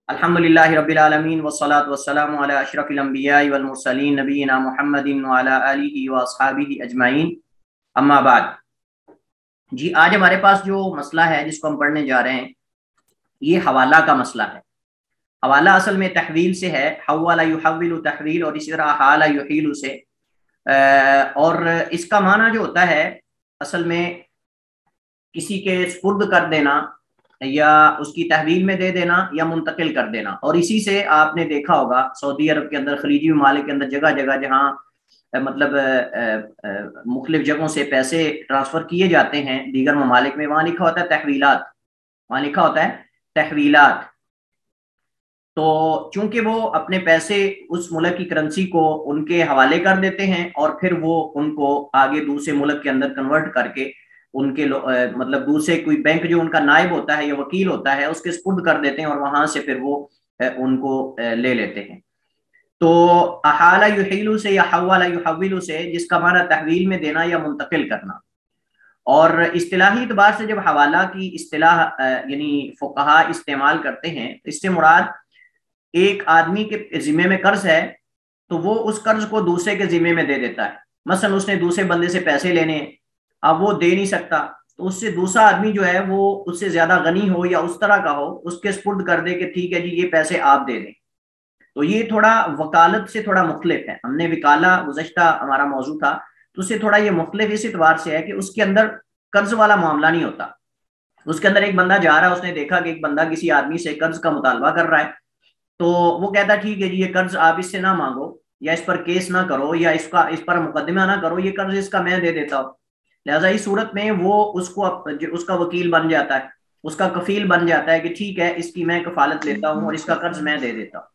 الحمدللہ رب العالمین والصلاة والسلام علی اشرف الانبیاء والمرسلین نبینا محمد وعلی آلہ واصحابہ اجمعین، اما بعد۔ جی آج ہمارے پاس جو مسئلہ ہے جس کو ہم پڑھنے جا رہے ہیں یہ حوالہ کا مسئلہ ہے۔ حوالہ اصل میں تحویل سے ہے، حول یحول تحویل، اور اسی طرح حال یحیل سے، اور اس کا معنی جو ہوتا ہے اصل میں کسی کے سپرد کر دینا یا اس کی تحویل میں دے دینا یا منتقل کر دینا۔ اور اسی سے آپ نے دیکھا ہوگا سعودی عرب کے اندر، خلیجی ممالک کے اندر جگہ جگہ جہاں مطلب مختلف جگہوں سے پیسے ٹرانسفر کیے جاتے ہیں دیگر ممالک میں، وہاں لکھا ہوتا ہے تحویلات، وہاں لکھا ہوتا ہے تحویلات۔ تو چونکہ وہ اپنے پیسے اس ملک کی کرنسی کو ان کے حوالے کر دیتے ہیں اور پھر وہ ان کو آگے دوسرے ملک کے اندر کنورٹ کر کے ان کے مطلب دوسرے کوئی بینک جو ان کا نائب ہوتا ہے یا وکیل ہوتا ہے اس کے سپرد کر دیتے ہیں اور وہاں سے پھر وہ ان کو لے لیتے ہیں۔ تو احال یحیل سے یا حول یحول سے، جس کا معنی تحویل میں دینا یا منتقل کرنا، اور اصطلاحی اعتبار سے جب حوالہ کی اصطلاح یعنی فقہا استعمال کرتے ہیں تو اس سے مراد ایک آدمی کے ذمے میں قرض ہے تو وہ اس قرض کو دوسرے کے ذمے میں دے دیتا ہے۔ مثلا اس نے دوسرے بندے سے پیسے لینے ہیں، اب وہ دے نہیں سکتا تو اس سے دوسرا آدمی جو ہے وہ اس سے زیادہ غنی ہو یا اس طرح کا ہو، اس کے سپرد کر دے کہ ٹھیک ہے جی یہ پیسے آپ دے دیں۔ تو یہ تھوڑا وکالت سے تھوڑا مختلف ہے۔ ہم نے وکالہ گزشتہ ہمارا موضوع تھا تو اس سے تھوڑا یہ مختلف اس اعتبار سے ہے کہ اس کے اندر قرض والا معاملہ نہیں ہوتا۔ اس کے اندر ایک بندہ جا رہا ہے، اس نے دیکھا کہ ایک بندہ کسی آدمی سے قرض کا مطالبہ کر رہا ہے، تو وہ کہتا ہے ٹھیک ہے جی یہ قرض آپ اس سے نہ مانگو یا اس پر کیس نہ کرو یا اس پر مقدمہ نہ کرو، یہ قرض اس کا میں دے دیتا ہوں۔ لہٰذا اس صورت میں وہ اس کا وکیل بن جاتا ہے، اس کا کفیل بن جاتا ہے کہ ٹھیک ہے اس کی میں کفالت لیتا ہوں اور اس کا قرض میں دے دیتا ہوں۔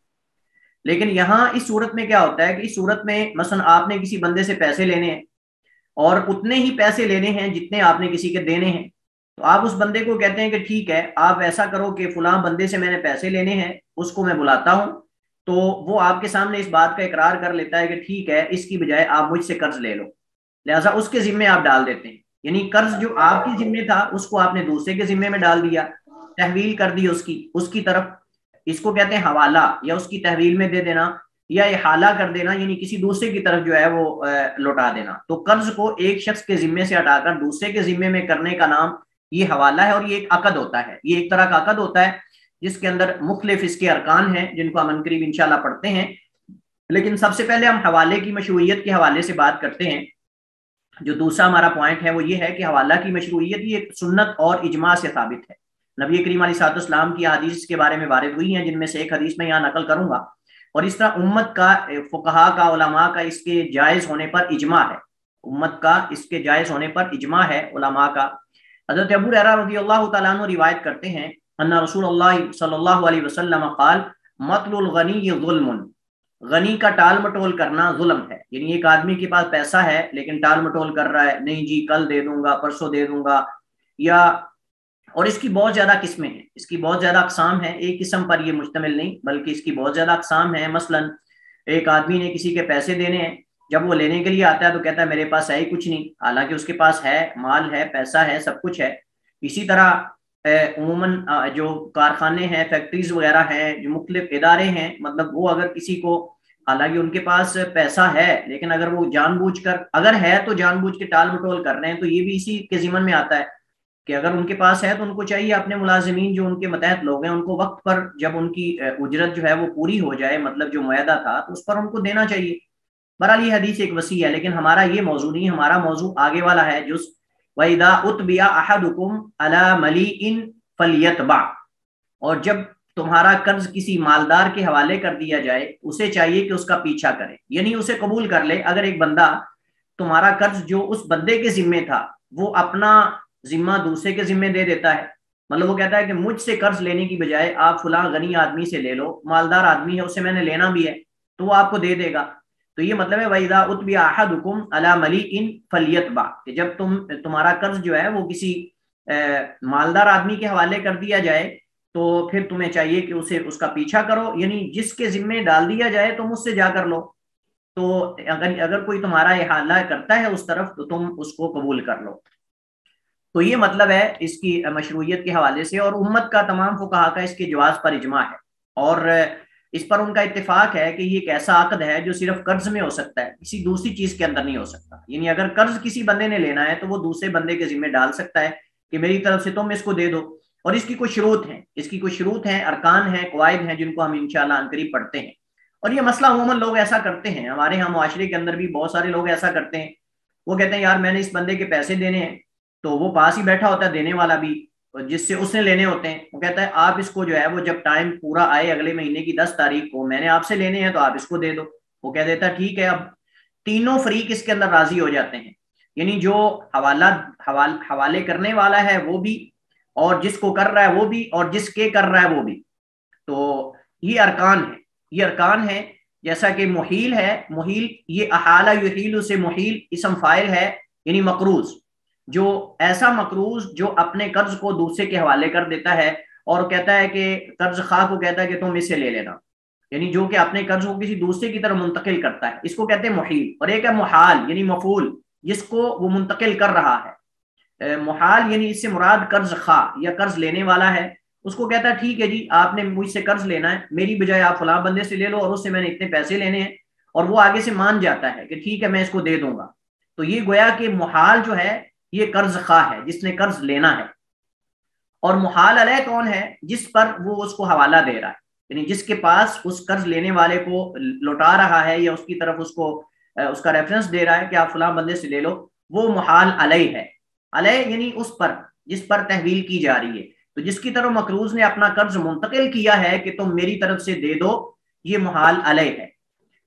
لیکن یہاں اس صورت میں کیا ہوتا ہے کہ اس صورت میں مثلا آپ نے کسی بندے سے پیسے لینے ہیں اور اتنے ہی پیسے لینے ہیں جتنے آپ نے کسی کے دینے ہیں، تو آپ اس بندے کو کہتے ہیں کہ ٹھیک ہے آپ ایسا کرو کہ فلاں بندے سے میں نے پیسے لینے ہیں، اس کو میں بلاتا ہوں، تو وہ آپ کے سامنے اس بات کا اقرار کر لیتا ہے کہ ٹھیک ہے اس کی بجائے آپ مجھ سے قرض لے لو، لہٰذا اس کے ذمے آپ ڈال دیتے ہیں۔ یعنی قرض جو آپ کے ذمے تھا اس کو آپ نے دوسرے کے ذمے میں ڈال دیا، تحویل کر دی اس کی طرف، اس کو کہتے ہیں حوالہ، یا اس کی تحویل میں دے دینا یا احالہ کر دینا، یعنی کسی دوسرے کی طرف جو ہے وہ لوٹا دینا۔ تو قرض کو ایک شخص کے ذمے سے ہٹا کر دوسرے کے ذمے میں کرنے کا نام یہ حوالہ ہے، اور یہ ایک عقد ہوتا ہے، یہ ایک طرح کا عقد ہوتا ہے جس کے اندر مختلف اس کے ارکان ہیں جن کو ہم عنقریب انشاءاللہ پڑھتے ہیں۔ لیکن سب سے پہلے ہم حوالے کی مشروعیت کے حوالے سے بات کرتے ہیں۔ جو دوسرا ہمارا پوائنٹ ہے وہ یہ ہے کہ حوالہ کی مشروعیت یہ سنت اور اجماع سے ثابت ہے۔ نبی کریم علیہ الصلوۃ والسلام کی حدیث کے بارے میں وارد ہوئی ہیں، جن میں سے ایک حدیث میں یہاں نقل کروں گا، اور اس طرح امت کا، فقہا کا، علماء کا اس کے جائز ہونے پر اجماع ہے، امت کا اس کے جائز ہونے پر اجماع ہے علماء کا۔ حضرت ابو ہریرہ رضی اللہ تعالیٰ عنہ روایت کرتے ہیں ان رسول اللہ صلی اللہ علیہ وسلم قال مطل الغنی ظلم، غنی کا ٹال مٹول کرنا ظلم ہے۔ یعنی ایک آدمی کے پاس پیسہ ہے لیکن ٹال مٹول کر رہا ہے، نہیں جی کل دے دوں گا، پرسوں دے دوں گا، یا اور اس کی بہت زیادہ قسمیں ہیں، اس کی بہت زیادہ اقسام ہیں، ایک قسم پر یہ مشتمل نہیں بلکہ اس کی بہت زیادہ اقسام ہیں۔ مثلا ایک آدمی نے کسی کے پیسے دینے ہیں، جب وہ لینے کے لیے آتا ہے تو کہتا ہے میرے پاس ہے ہی کچھ نہیں، حالانکہ اس کے پاس ہے، مال ہے، پیسہ ہے، سب کچھ ہے۔ اسی طرح عموماً جو کارخانے ہیں، فیکٹریز وغیرہ ہیں، جو مختلف ادارے ہیں، مطلب وہ اگر کسی کو، حالانکہ ان کے پاس پیسہ ہے لیکن اگر وہ جان بوجھ کر، اگر ہے تو جان بوجھ کے ٹال مٹول کر رہے ہیں، تو یہ بھی اسی کے ضمن میں آتا ہے کہ اگر ان کے پاس ہے تو ان کو چاہیے اپنے ملازمین جو ان کے متحد لوگ ہیں ان کو وقت پر، جب ان کی اجرت جو ہے وہ پوری ہو جائے، مطلب جو معاہدہ تھا تو اس پر ان کو دینا چاہیے۔ بہرحال یہ حدیث ایک وسیع ہے، لیکن ہمارا یہ موضوع نہیں، ہمارا موضوع آگے والا ہے جو وَإِذَا أُتْبِعَ أَحَدُكُمْ عَلَى مَلِيءٍ فَلْيَتْبَعْ، اور جب تمہارا قرض کسی مالدار کے حوالے کر دیا جائے اسے چاہیے کہ اس کا پیچھا کرے، یعنی اسے قبول کر لے۔ اگر ایک بندہ تمہارا قرض جو اس بندے کے ذمے تھا وہ اپنا ذمہ دوسرے کے ذمے دے دیتا ہے، مطلب وہ کہتا ہے کہ مجھ سے قرض لینے کی بجائے آپ فلاں غنی آدمی سے لے لو، مالدار آدمی ہے، اسے میں نے لینا بھی ہے، تو وہ آپ کو دے دے گا۔ تو یہ مطلب ہے وَإِذَا أُتْبِعَ أَحَدُكُمْ عَلَى مَلِيءٍ فَلْيَتْبَعْ، کہ جب تمہارا قرض جو ہے وہ کسی مالدار آدمی کے حوالے کر دیا جائے تو پھر تمہیں چاہیے کہ اس کا پیچھا کرو، یعنی جس کے ذمے ڈال دیا جائے تم اس سے جا کر لو، تو اگر کوئی تمہارا احالہ کرتا ہے اس طرف تو تم اس کو قبول کر لو۔ تو یہ مطلب ہے اس کی مشروعیت کے حوالے سے، اور امت کا، تمام فقہا کا اس کے جواز پر اجماع ہے۔ اور اس پر ان کا اتفاق ہے کہ یہ ایک ایسا عقد ہے جو صرف قرض میں ہو سکتا ہے، کسی دوسری چیز کے اندر نہیں ہو سکتا. یعنی اگر قرض کسی بندے نے لینا ہے تو وہ دوسرے بندے کے ذمہ ڈال سکتا ہے کہ میری طرف سے تم اس کو دے دو. اور اس کی کچھ شروط ہیں، اس کی کچھ شروط ہیں، ارکان ہیں، قواعد ہیں، جن کو ہم انشاءاللہ عنقریب پڑھتے ہیں. اور یہ مسئلہ عموماً لوگ ایسا کرتے ہیں، ہمارے ہاں معاشرے کے اندر بھی بہت سارے لوگ ایسا کرتے ہیں. وہ کہتے ہیں یار میں نے اس بندے کے پیسے دینے ہیں، تو وہ پاس ہی بیٹھا ہوتا ہے دینے والا بھی، جس سے اس نے لینے ہوتے ہیں. وہ کہتا ہے آپ اس کو جو ہے وہ جب ٹائم پورا آئے اگلے مہینے کی 10 تاریخ کو میں نے آپ سے لینے ہیں تو آپ اس کو دے دو. وہ کہہ دیتا ہے ٹھیک ہے. اب تینوں فریق اس کے اندر راضی ہو جاتے ہیں، یعنی جو حوالے کرنے والا ہے وہ بھی، اور جس کو کر رہا ہے وہ بھی، اور جس کے کر رہا ہے وہ بھی. تو یہ ارکان ہے، یہ ارکان ہے. جیسا کہ محیل ہے، محیل یہ احالہ یحیل سے محیل اسم فاعل ہے، یعنی مقروض، جو ایسا مقروض جو اپنے قرض کو دوسرے کے حوالے کر دیتا ہے اور کہتا ہے کہ قرض خواہ کو کہتا ہے کہ تم اس سے لے لینا، یعنی جو کہ اپنے قرض کو کسی دوسرے کی طرف منتقل کرتا ہے، اس کو کہتے ہیں محیل. اور ایک ہے محال یعنی مفعول، جس کو وہ منتقل کر رہا ہے. محال یعنی اس سے مراد قرض خواہ یا قرض لینے والا ہے. اس کو کہتا ہے ٹھیک ہے جی آپ نے مجھ سے قرض لینا ہے، میری بجائے آپ فلاں بندے سے لے لو اور اس سے میں نے اتنے پیسے لینے ہیں، اور وہ آگے سے مان جاتا ہے کہ ٹھیک ہے میں اس کو دے دوں گا. تو یہ گویا کہ محال جو ہے یہ قرض خواہ ہے جس نے قرض لینا ہے. اور محال علیہ کون ہے؟ جس پر وہ اس کو حوالہ دے رہا ہے، یعنی جس کے پاس اس قرض لینے والے کو لوٹا رہا ہے یا اس کی طرف اس کو اس کا ریفرنس دے رہا ہے کہ آپ فلاں بندے سے لے لو، وہ محال علیہ ہے. علیہ یعنی اس پر جس پر تحویل کی جا رہی ہے. تو جس کی طرف مقروض نے اپنا قرض منتقل کیا ہے کہ تم میری طرف سے دے دو، یہ محال علیہ ہے.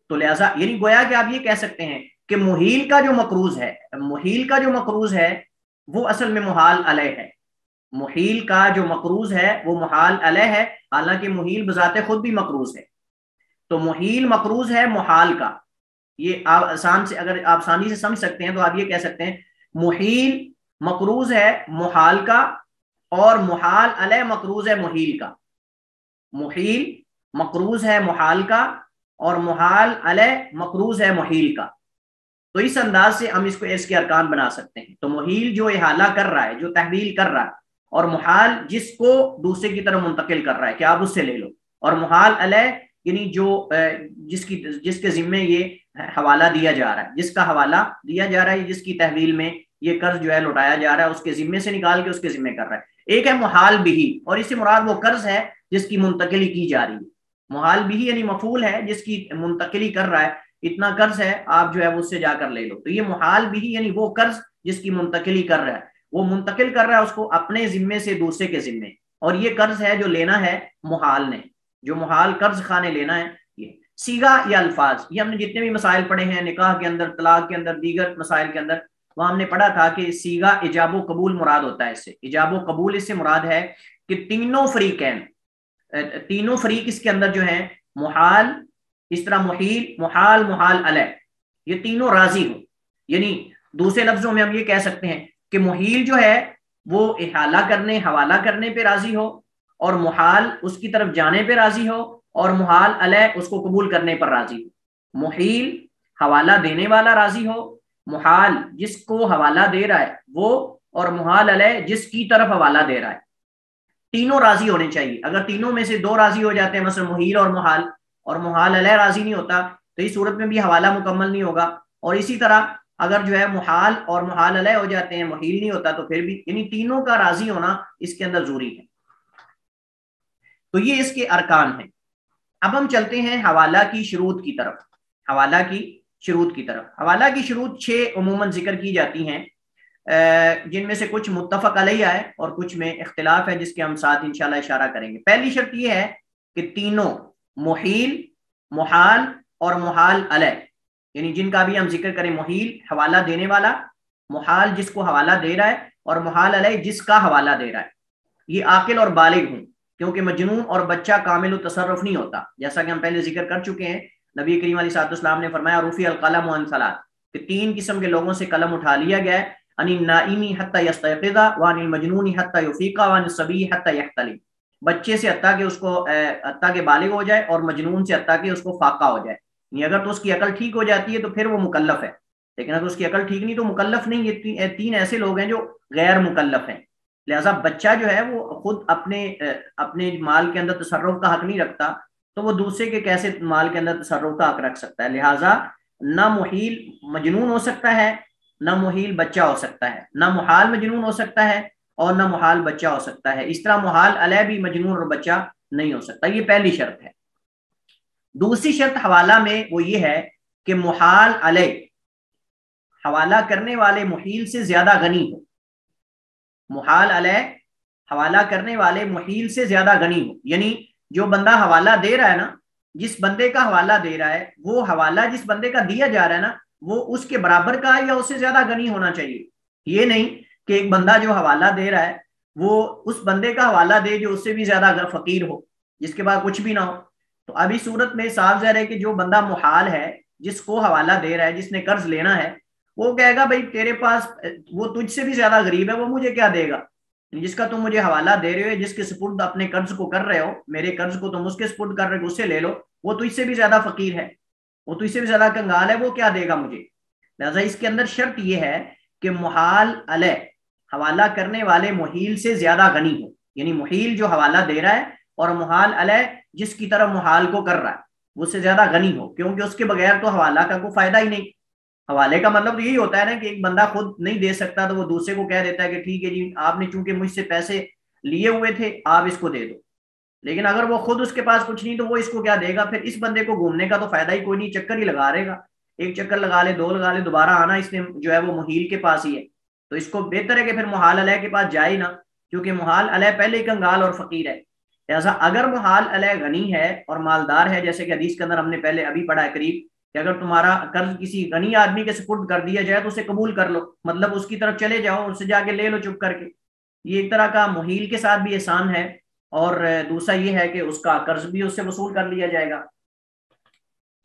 تو لہذا یعنی گویا کہ آپ یہ کہہ سکتے ہیں کہ محیل کا جو مقروض ہے، محیل کا جو مقروض ہے وہ اصل میں محال علیہ ہے. محیل کا جو مقروض ہے وہ محال علیہ ہے، حالانکہ محیل بذات خود بھی مقروض ہے. تو محیل مقروض ہے محال کا. یہ آپ آسان سے اگر آپ آسانی سے سمجھ سکتے ہیں تو آپ یہ کہہ سکتے ہیں محیل مقروض ہے محال کا، اور محال علیہ مقروض ہے محیل کا. محیل مقروض ہے محال کا اور محال علیہ مقروض ہے محیل کا. تو اس انداز سے ہم اس کو اس کے ارکان بنا سکتے ہیں. تو محیل جو احالہ کر رہا ہے، جو تحویل کر رہا ہے، اور محال جس کو دوسرے کی طرف منتقل کر رہا ہے کہ آپ اس سے لے لو، اور محال علیہ یعنی جو جس کے ذمے یہ حوالہ دیا جا رہا ہے، جس کا حوالہ دیا جا رہا ہے، جس کی تحویل میں یہ قرض جو ہے لوٹایا جا رہا ہے، اس کے ذمے سے نکال کے اس کے ذمے کر رہا ہے. ایک ہے محال بھی، اور اس سے مراد وہ قرض ہے جس کی منتقلی کی جا رہی ہے. محال بھی یعنی مفعول ہے جس کی منتقلی کر رہا ہے، اتنا قرض ہے آپ جو ہے اس سے جا کر لے لو. تو یہ محال بھی یعنی وہ قرض جس کی منتقلی کر رہا ہے، وہ منتقل کر رہا ہے اس کو اپنے ذمے سے دوسرے کے ذمے. اور یہ قرض ہے جو لینا ہے محال نے، جو محال قرض خواہ نے لینا ہے. یہ سیغہ یا الفاظ، یہ ہم نے جتنے بھی مسائل پڑھے ہیں نکاح کے اندر، طلاق کے اندر، دیگر مسائل کے اندر، وہاں ہم نے پڑھا تھا کہ سیغہ ایجاب و قبول مراد ہوتا ہے. اس سے ایجاب و قبول اس سے مراد ہے کہ تینوں فریقین، تینوں فریق اس کے اندر جو ہیں، محال، اس طرح محیل، محال، محال علیہ، یہ تینوں راضی ہوں. یعنی دوسرے لفظوں میں ہم یہ کہہ سکتے ہیں کہ محیل جو ہے وہ احالہ کرنے، حوالہ کرنے پہ راضی ہو، اور محال اس کی طرف جانے پہ راضی ہو، اور محال علیہ اس کو قبول کرنے پر راضی ہو. محیل حوالہ دینے والا راضی ہو، محال جس کو حوالہ دے رہا ہے وہ، اور محال علیہ جس کی طرف حوالہ دے رہا ہے. تینوں راضی ہونے چاہیے. اگر تینوں میں سے دو راضی ہو جاتے ہیں، مثلا محیل اور محال علیہ راضی نہیں ہوتا، تو اس صورت میں بھی حوالہ مکمل نہیں ہوگا. اور اسی طرح اگر جو ہے محال اور محال علیہ ہو جاتے ہیں، محیل نہیں ہوتا، تو پھر بھی یعنی تینوں کا راضی ہونا اس کے اندر ضروری ہے. تو یہ اس کے ارکان ہیں. اب ہم چلتے ہیں حوالہ کی شروط کی طرف. حوالہ کی شروط کی طرف، حوالہ کی شروط 6 عموماً ذکر کی جاتی ہیں، جن میں سے کچھ متفق علیہ ہے اور کچھ میں اختلاف ہے، جس کے ہم ساتھ انشاءاللہ اشارہ کریں گے. پہلی شرط یہ ہے کہ تینوں محیل، محال اور محال علیہ، یعنی جن کا بھی ہم ذکر کریں، محیل حوالہ دینے والا، محال جس کو حوالہ دے رہا ہے، اور محال علیہ جس کا حوالہ دے رہا ہے، یہ عاقل اور بالغ ہوں. کیونکہ مجنون اور بچہ کامل التصرف نہیں ہوتا، جیسا کہ ہم پہلے ذکر کر چکے ہیں. نبی کریم علیہ السلام نے فرمایا رفع القلم عن ثلاث، کہ 3 قسم کے لوگوں سے قلم اٹھا لیا گیا ہے، عن النائم حتی یستیقظ، وعن المجنون حتی یفیق، وعن الصبی حتی یحتلم. بچے سے حتیٰ کہ اس کو حتیٰ کہ بالغ ہو جائے، اور مجنون سے حتیٰ کہ اس کو فاقہ ہو جائے. یعنی اگر تو اس کی عقل ٹھیک ہو جاتی ہے تو پھر وہ مکلف ہے، لیکن اگر اس کی عقل ٹھیک نہیں تو مکلف نہیں. یہ 3 ایسے لوگ ہیں جو غیر مکلف ہیں. لہٰذا بچہ جو ہے وہ خود اپنے مال کے اندر تصرف کا حق نہیں رکھتا، تو وہ دوسرے کے کیسے مال کے اندر تصرف کا حق رکھ سکتا ہے؟ لہٰذا نہ محیل مجنون ہو سکتا ہے، نہ محیل بچہ ہو سکتا ہے، نہ محال مجنون ہو سکتا ہے اور نہ محال بچہ ہو سکتا ہے۔ اس طرح محال علیہ بھی مجنون اور بچہ نہیں ہو سکتا، یہ پہلی شرط ہے۔ دوسری شرط حوالہ میں وہ یہ ہے کہ محال علیہ حوالہ کرنے والے محیل سے زیادہ غنی ہو، محال علیہ حوالہ کرنے والے محیل سے زیادہ غنی ہو، یعنی جو بندہ حوالہ دے رہا ہے نا، جس بندے کا حوالہ دے رہا ہے، وہ حوالہ جس بندے کا دیا جا رہا ہے نا، وہ اس کے برابر کا یا اس سے زیادہ غنی ہونا چاہیے۔ یہ نہیں کہ ایک بندہ جو حوالہ دے رہا ہے وہ اس بندے کا حوالہ دے جو اس سے بھی زیادہ فقیر ہو، جس کے بعد کچھ بھی نہ ہو۔ تو اب اس صورت میں صاف ظاہر ہے کہ جو بندہ محال ہے، جس کو حوالہ دے رہا ہے، جس نے قرض لینا ہے، وہ کہے گا بھائی تیرے پاس وہ تجھ سے بھی زیادہ غریب ہے، وہ مجھے کیا دے گا؟ جس کا تم مجھے حوالہ دے رہے ہو، جس کے سپرد اپنے قرض کو کر رہے ہو، میرے قرض کو تم اس کے سپرد کر رہے ہو، اس سے لے لو، وہ تجھ سے بھی زیادہ فقیر ہے، وہ تجھ سے بھی زیادہ کنگال ہے، وہ کیا دے گا مجھے؟ لہٰذا اس کے اندر شرط یہ ہے کہ محال علیہ حوالہ کرنے والے محیل سے زیادہ غنی ہو، یعنی محیل جو حوالہ دے رہا ہے اور محال علیہ جس کی طرف محال کو کر رہا ہے وہ سے زیادہ غنی ہو، کیونکہ اس کے بغیر تو حوالہ کا کوئی فائدہ ہی نہیں۔ حوالے کا مطلب یہی ہوتا ہے نا کہ ایک بندہ خود نہیں دے سکتا تو وہ دوسرے کو کہہ دیتا ہے کہ ٹھیک ہے جی آپ نے چونکہ مجھ سے پیسے لیے ہوئے تھے آپ اس کو دے دو، لیکن اگر وہ خود اس کے پاس کچھ نہیں تو وہ اس کو کیا دے گا؟ پھر اس بندے کو گھومنے کا تو فائدہ ہی کوئی نہیں، چکر ہی لگا رہے گا، ایک چکر لگا لے، دو لگا لے، دوبارہ آنا اس نے جو ہے وہ محیل کے پاس ہی ہے۔ تو اس کو بہتر ہے کہ پھر محال علیہ کے پاس جائے نا، کیونکہ محال علیہ پہلے ہی کنگال اور فقیر ہے۔ لہٰذا اگر محال علیہ غنی ہے اور مالدار ہے، جیسے کہ حدیث کے اندر ہم نے پہلے ابھی پڑھا ہے قریب کہ اگر تمہارا قرض کسی غنی آدمی کے سپرد کر دیا جائے تو اسے قبول کر لو، مطلب اس کی طرف چلے جاؤ، اس سے جا کے لے لو چپ کر کے۔ یہ ایک طرح کا محیل کے ساتھ بھی احسان ہے، اور دوسرا یہ ہے کہ اس کا قرض بھی اس سے وصول کر لیا جائے گا۔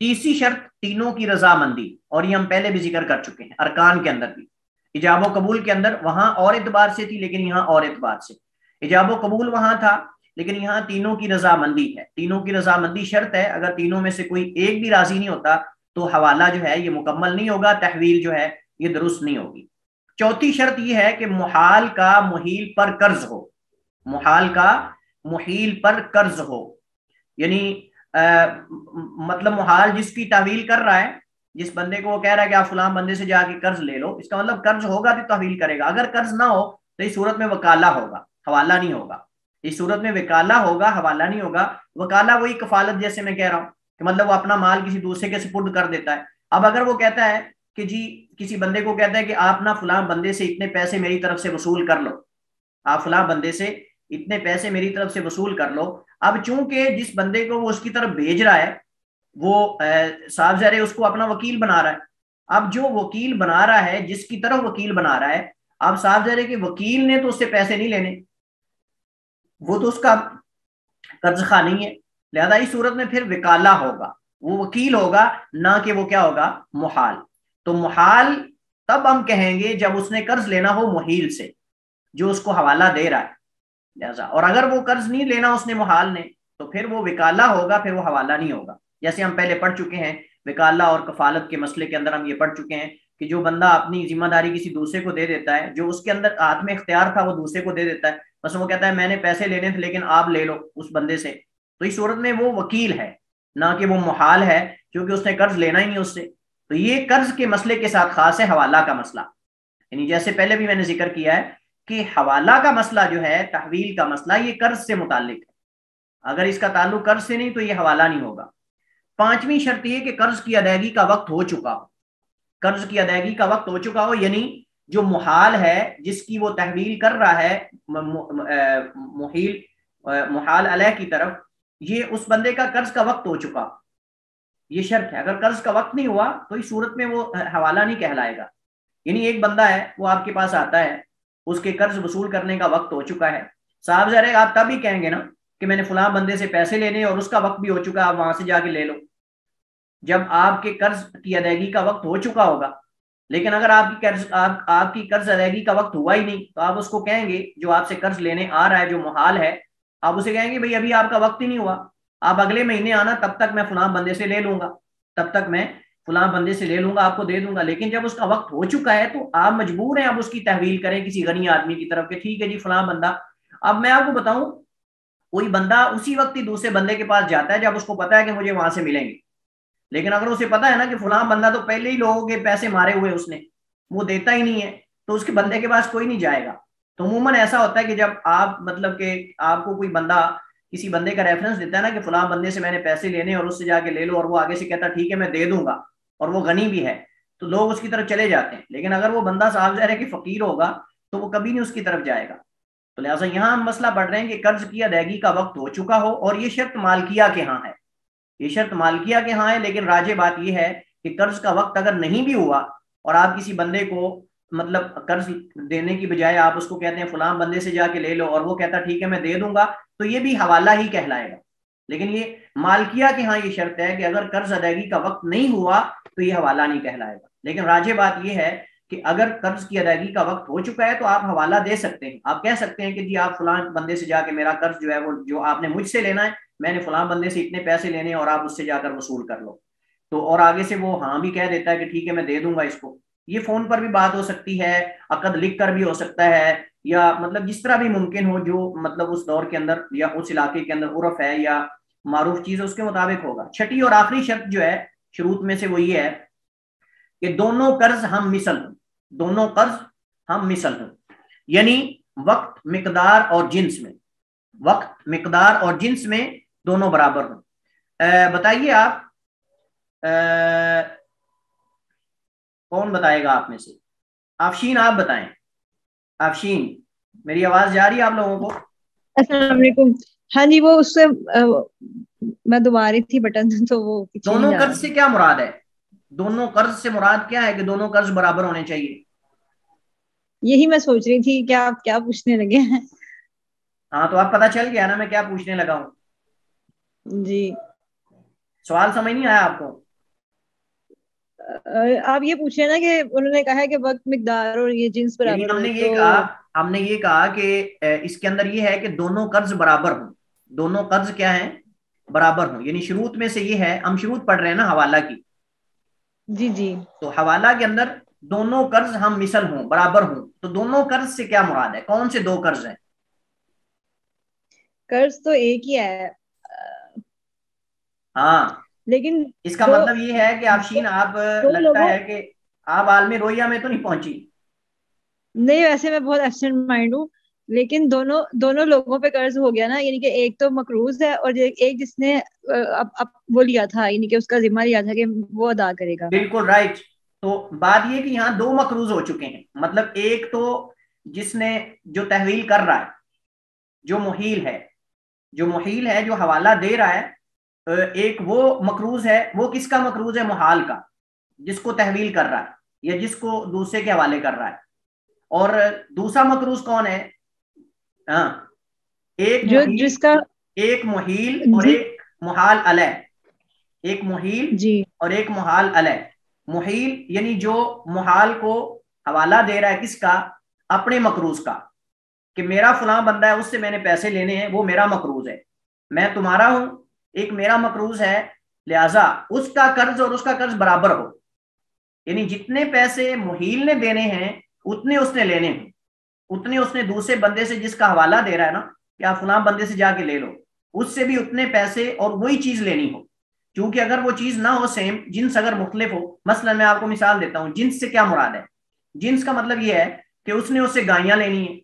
تیسری شرط تینوں کی رضامندی، اور یہ ہم پہلے بھی ذکر کر چکے ہیں ارکان کے اندر بھی، ایجاب و قبول کے اندر وہاں اور اعتبار سے تھی لیکن یہاں اور اعتبار سے، ایجاب و قبول وہاں تھا لیکن یہاں تینوں کی رضامندی ہے۔ تینوں کی رضامندی شرط ہے، اگر تینوں میں سے کوئی ایک بھی راضی نہیں ہوتا تو حوالہ جو ہے یہ مکمل نہیں ہوگا، تحویل جو ہے یہ درست نہیں ہوگی۔ چوتھی شرط یہ ہے کہ محال کا محیل پر قرض ہو، محال کا محیل پر قرض ہو، یعنی مطلب محال جس کی تحویل کر رہا ہے، جس بندے کو وہ کہہ رہا ہے کہ آپ فلاں بندے سے جا کے قرض لے لو، اس کا مطلب قرض ہوگا تو تحویل کرے گا، اگر قرض نہ ہو تو اس صورت میں وکالہ ہوگا، حوالہ نہیں ہوگا، اس صورت میں وکالہ ہوگا، حوالہ نہیں ہوگا۔ وکالہ وہی کفالت جیسے میں کہہ رہا ہوں کہ مطلب وہ اپنا مال کسی دوسرے کے سپرد کر دیتا ہے۔ اب اگر وہ کہتا ہے کہ جی کسی بندے کو کہتا ہے کہ آپ نا فلاں بندے سے اتنے پیسے میری طرف سے وصول کر لو، آپ فلاں بندے سے اتنے پیسے میری طرف سے وصول کر لو، اب چونکہ جس بندے کو وہ اس کی طرف بھیج رہا ہے وہ صاحب ظاہر اس کو اپنا وکیل بنا رہا ہے، اب جو وکیل بنا رہا ہے، جس کی طرف وکیل بنا رہا ہے، اب صاحب ظاہر کہ وکیل نے تو اس سے پیسے نہیں لینے، وہ تو اس کا قرض خواہ نہیں ہے، لہذا اس صورت میں پھر وکالہ ہوگا، وہ وکیل ہوگا، نہ کہ وہ کیا ہوگا؟ محال۔ تو محال تب ہم کہیں گے جب اس نے قرض لینا ہو محیل سے جو اس کو حوالہ دے رہا ہے، لہذا اور اگر وہ قرض نہیں لینا اس نے محال نے تو پھر وہ وکالہ ہوگا، پھر وہ حوالہ نہیں ہوگا۔ جیسے ہم پہلے پڑھ چکے ہیں وکالہ اور کفالت کے مسئلے کے اندر ہم یہ پڑھ چکے ہیں کہ جو بندہ اپنی ذمہ داری کسی دوسرے کو دے دیتا ہے، جو اس کے اندر ہاتھ میں اختیار تھا وہ دوسرے کو دے دیتا ہے، بس وہ کہتا ہے میں نے پیسے لینے تھے لیکن آپ لے لو اس بندے سے، تو اس صورت میں وہ وکیل ہے، نہ کہ وہ محال ہے، کیونکہ اس نے قرض لینا ہی نہیں اس سے۔ تو یہ قرض کے مسئلے کے ساتھ خاص ہے حوالہ کا مسئلہ، یعنی جیسے پہلے بھی میں نے ذکر کیا ہے کہ حوالہ کا مسئلہ جو ہے، تحویل کا مسئلہ، یہ قرض سے متعلق ہے، اگر اس کا تعلق قرض سے نہیں تو یہ حوالہ نہیں ہوگا۔ پانچویں شرط یہ کہ قرض کی ادائیگی کا وقت ہو چکا ہو، قرض کی ادائیگی کا وقت ہو چکا ہو، یعنی جو محال ہے جس کی وہ تحویل کر رہا ہے محیل محال علیہ کی طرف، یہ اس بندے کا قرض کا وقت ہو چکا، یہ شرط ہے۔ اگر قرض کا وقت نہیں ہوا تو اس صورت میں وہ حوالہ نہیں کہلائے گا، یعنی ایک بندہ ہے وہ آپ کے پاس آتا ہے، اس کے قرض وصول کرنے کا وقت ہو چکا ہے، صاحب ظاہر ہے آپ تب ہی کہیں گے نا کہ میں نے فلاں بندے سے پیسے لینے اور اس کا وقت بھی ہو چکا ہے، آپ وہاں سے جا کے لے لو، جب آپ کے قرض کی ادائیگی کا وقت ہو چکا ہوگا۔ لیکن اگر آپ کی قرض ادائیگی کا وقت ہوا ہی نہیں تو آپ اس کو کہیں گے، جو آپ سے قرض لینے آ رہا ہے جو محال ہے، آپ اسے کہیں گے بھئی ابھی آپ کا وقت ہی نہیں ہوا، آپ اگلے مہینے آنا، تب تک میں فلاں بندے سے لے لوں گا، تب تک میں فلاں بندے سے لے لوں گا، آپ کو دے دوں گا، لیکن جب اس کا وقت ہو چکا ہے تو آپ مجبور ہیں اب اس کی تحویل کریں کسی غنی آدمی کی طرف کہ ٹھیک ہے جی فلاں بندہ. اب میں آپ کو بتاؤں، کوئی بندہ اسی وقت ہی دوسرے بندے کے پاس جاتا ہے جب اس کو پتا ہے کہ مجھے وہاں سے ملیں گے، لیکن اگر اسے پتا ہے نا کہ فلاں بندہ تو پہلے ہی لوگوں کے پیسے مارے ہوئے اس نے، وہ دیتا ہی نہیں ہے، تو اس کے بندے کے پاس کوئی نہیں جائے گا. تو عموماً ایسا ہوتا ہے کہ جب آپ مطلب کہ آپ کو کوئی بندہ کسی بندے کا ریفرنس دیتا ہے نا کہ فلاں بندے سے میں نے پیسے لینے اور اس سے جا کے لے لو، اور وہ آگے سے کہتا ہے ٹھیک ہے میں دے دوں گا، اور وہ غنی بھی ہے، تو لوگ اس کی طرف چلے جاتے ہیں. لیکن اگر وہ بندہ صاحب ظاہر ہے کہ فقیر ہوگا تو وہ کبھی نہیں اس کی طرف جائے گا. تو لہٰذا یہاں ہم مسئلہ پڑھ رہے ہیں کہ قرض کی ادائیگی کا وقت ہو چکا ہو، اور یہ شرط مالکیہ کے ہاں ہے، یہ شرط مالکیہ کے ہاں ہے. لیکن راجح بات یہ ہے کہ قرض کا وقت اگر نہیں بھی ہوا اور آپ کسی بندے کو مطلب قرض دینے کی بجائے آپ اس کو کہتے ہیں فلاں بندے سے جا کے لے لو، اور وہ کہتا ٹھیک ہے میں دے دوں گا، تو یہ بھی حوالہ ہی کہلائے گا. لیکن یہ مالکیہ کے ہاں یہ شرط ہے کہ اگر قرض ادائیگی کا وقت نہیں ہوا تو یہ حوالہ نہیں کہلائے گا. لیکن راجح بات یہ ہے کہ اگر قرض کی ادائیگی کا وقت ہو چکا ہے تو آپ حوالہ دے سکتے ہیں. آپ کہہ سکتے ہیں کہ جی آپ فلاں بندے سے جا کے میرا قرض جو ہے وہ جو آپ نے مجھ سے لینا ہے، میں نے فلاں بندے سے اتنے پیسے لینے اور آپ اس سے جا کر وصول کر لو. تو اور آگے سے وہ ہاں بھی کہہ دیتا ہے کہ ٹھیک ہے میں دے دوں گا اس کو. یہ فون پر بھی بات ہو سکتی ہے، عقد لکھ کر بھی ہو سکتا ہے، یا مطلب جس طرح بھی ممکن ہو جو مطلب اس دور کے اندر یا اس علاقے کے اندر عرف ہے یا معروف چیز ہے اس کے مطابق ہوگا. چھٹی اور آخری شرط جو ہے شروط میں سے وہ یہ ہے کہ دونوں قرض ہم مثل ہوں، دونوں قرض ہم مثل ہوں، یعنی وقت مقدار اور جنس میں، وقت مقدار اور جنس میں دونوں برابر ہوں. بتائیے آپ کون بتائے گا آپ میں سے؟ آفشین آپ بتائیں. آفشین میری آواز جا رہی ہے آپ لوگوں کو؟ السلام علیکم. ہاں جی، وہ اس سے میں دبا رہی تھی بٹن تو وہ پیچھے دونوں نہیں جا قرض سے کیا مراد ہے؟ دونوں قرض سے مراد کیا ہے کہ دونوں قرض برابر ہونے چاہیے؟ یہی میں سوچ رہی تھی کہ آپ کیا پوچھنے لگے ہیں. ہاں تو آپ پتہ چل گیا نا میں کیا پوچھنے لگا ہوں. جی سوال سمجھ نہیں آیا آپ کو؟ آپ یہ پوچھے نا کہ انہوں نے کہا ہے کہ وقت مقدار اور یہ جنس یعنی برابر ہم ہو، نے تو یہ کہا کہ اس کے اندر یہ ہے کہ دونوں قرض برابر ہوں، دونوں قرض کیا ہیں؟ برابر ہوں. یعنی شروط میں سے یہ ہے، ہم شروط پڑھ رہے ہیں نا حوالہ کی، جی جی تو حوالہ کے اندر دونوں قرض ہم مثل ہوں، برابر ہوں. تو دونوں قرض سے کیا مراد ہے؟ کون سے دو قرض ہیں؟ قرض تو ایک ہی ہے، ہاں لیکن اس کا دو مطلب یہ ہے کہ آفشین آپ دو لگتا لوگوں ہے کہ آپ عالم رویہ میں تو نہیں پہنچی. نہیں، ویسے میں بہت ایبسنٹ مائنڈ ہوں، لیکن دونوں لوگوں پہ قرض ہو گیا نا، یعنی کہ ایک تو مقروض ہے اور ایک جس نے اب وہ لیا تھا، یعنی کہ اس کا ذمہ لیا تھا کہ وہ ادا کرے گا. بالکل رائٹ. تو بات یہ کہ یہاں دو مقروض ہو چکے ہیں، مطلب ایک تو جس نے جو تحویل کر رہا ہے، جو محیل ہے جو حوالہ دے رہا ہے، ایک وہ مقروض ہے. وہ کس کا مقروض ہے؟ محال کا، جس کو تحویل کر رہا ہے یا جس کو دوسرے کے حوالے کر رہا ہے. اور دوسرا مقروض کون ہے؟ ہاں ایک جس کا محیل اور جی ایک محال علیہ، ایک محیل جی اور ایک محال علیہ. محیل یعنی جو محال کو حوالہ دے رہا ہے کس کا؟ اپنے مقروض کا، کہ میرا فلاں بندہ ہے اس سے میں نے پیسے لینے ہیں، وہ میرا مقروض ہے، میں تمہارا ہوں، ایک میرا مقروض ہے، لہذا اس کا قرض اور اس کا قرض برابر ہو. یعنی جتنے پیسے محیل نے دینے ہیں اتنے اس نے لینے ہیں، اتنے اس نے دوسرے بندے سے جس کا حوالہ دے رہا ہے نا کہ آپ فلاں بندے سے جا کے لے لو، اس سے بھی اتنے پیسے اور وہی چیز لینی ہو. کیونکہ اگر وہ چیز نہ ہو سیم، جنس اگر مختلف ہو، مثلا میں آپ کو مثال دیتا ہوں، جنس سے کیا مراد ہے؟ جنس کا مطلب یہ ہے کہ اس نے اس سے گائیاں لینی ہیں،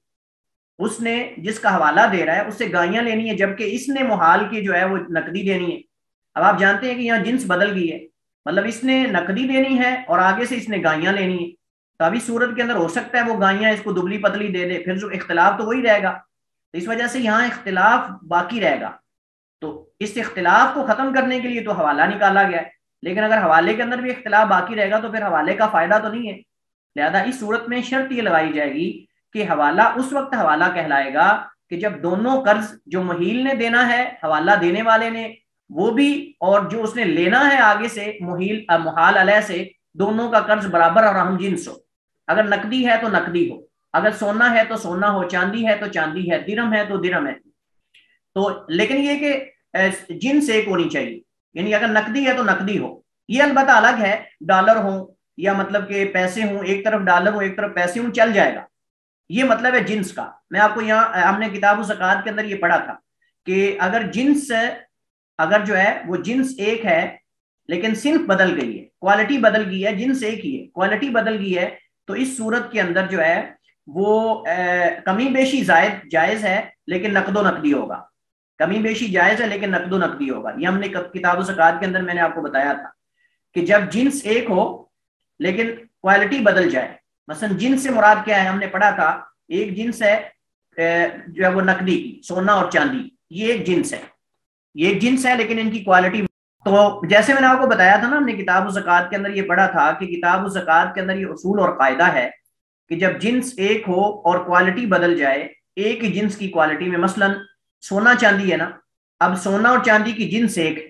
اس نے جس کا حوالہ دے رہا ہے اس سے گائیاں لینی ہے، جبکہ اس نے محال کی جو ہے وہ نقدی دینی ہے. اب آپ جانتے ہیں کہ یہاں جنس بدل گئی ہے، مطلب اس نے نقدی دینی ہے اور آگے سے اس نے گائیاں لینی ہے. تو ابھی صورت کے اندر ہو سکتا ہے وہ گائیاں اس کو دبلی پتلی دے دے، پھر جو اختلاف تو وہی رہے گا. تو اس وجہ سے یہاں اختلاف باقی رہے گا. تو اس اختلاف کو ختم کرنے کے لیے تو حوالہ نکالا گیا ہے، لیکن اگر حوالے کے اندر بھی اختلاف باقی رہے گا تو پھر حوالے کا فائدہ تو نہیں ہے. لہذا اس صورت میں شرط یہ لگائی جائے گی کہ حوالہ اس وقت حوالہ کہلائے گا کہ جب دونوں قرض جو محیل نے دینا ہے حوالہ دینے والے نے وہ بھی، اور جو اس نے لینا ہے آگے سے محال علیہ سے، دونوں کا قرض برابر اور ہم جنس ہو. اگر نقدی ہے تو نقدی ہو، اگر سونا ہے تو سونا ہو، چاندی ہے تو چاندی ہے، درہم ہے تو درہم ہے. تو لیکن یہ کہ جنس ایک ہونی چاہیے، یعنی اگر نقدی ہے تو نقدی ہو، یہ البتہ الگ ہے، ڈالر ہوں یا مطلب کہ پیسے ہوں، ایک طرف ڈالر ہوں ایک طرف پیسے ہوں، چل جائے گا. یہ مطلب ہے جنس کا. میں آپ کو یہاں ہم نے کتاب الزکات کے اندر یہ پڑھا تھا کہ اگر جنس اگر جو ہے وہ جنس ایک ہے لیکن صنف بدل گئی ہے، کوالٹی بدل گئی ہے، جنس ایک ہی ہے کوالٹی بدل گئی ہے، تو اس صورت کے اندر جو ہے وہ کمی بیشی جائز ہے لیکن نقد و نقدی ہوگا. کمی بیشی جائز ہے لیکن نقد و نقدی ہوگا. یہ ہم نے کتاب الزکات کے اندر میں نے آپ کو بتایا تھا کہ جب جنس ایک ہو لیکن کوالٹی بدل جائے. مثلا جنس سے مراد کیا ہے؟ ہم نے پڑھا تھا ایک جنس ہے جو ہے وہ نقدی کی، سونا اور چاندی، یہ ایک جنس ہے، یہ ایک جنس ہے لیکن ان کی کوالٹی. تو جیسے میں نے آپ کو بتایا تھا نا، ہم نے کتاب الزکات کے اندر یہ پڑھا تھا کہ کتاب الزکات کے اندر یہ اصول اور قاعدہ ہے کہ جب جنس ایک ہو اور کوالٹی بدل جائے ایک ہی جنس کی کوالٹی میں، مثلا سونا چاندی ہے نا، اب سونا اور چاندی کی جنس ایک ہے،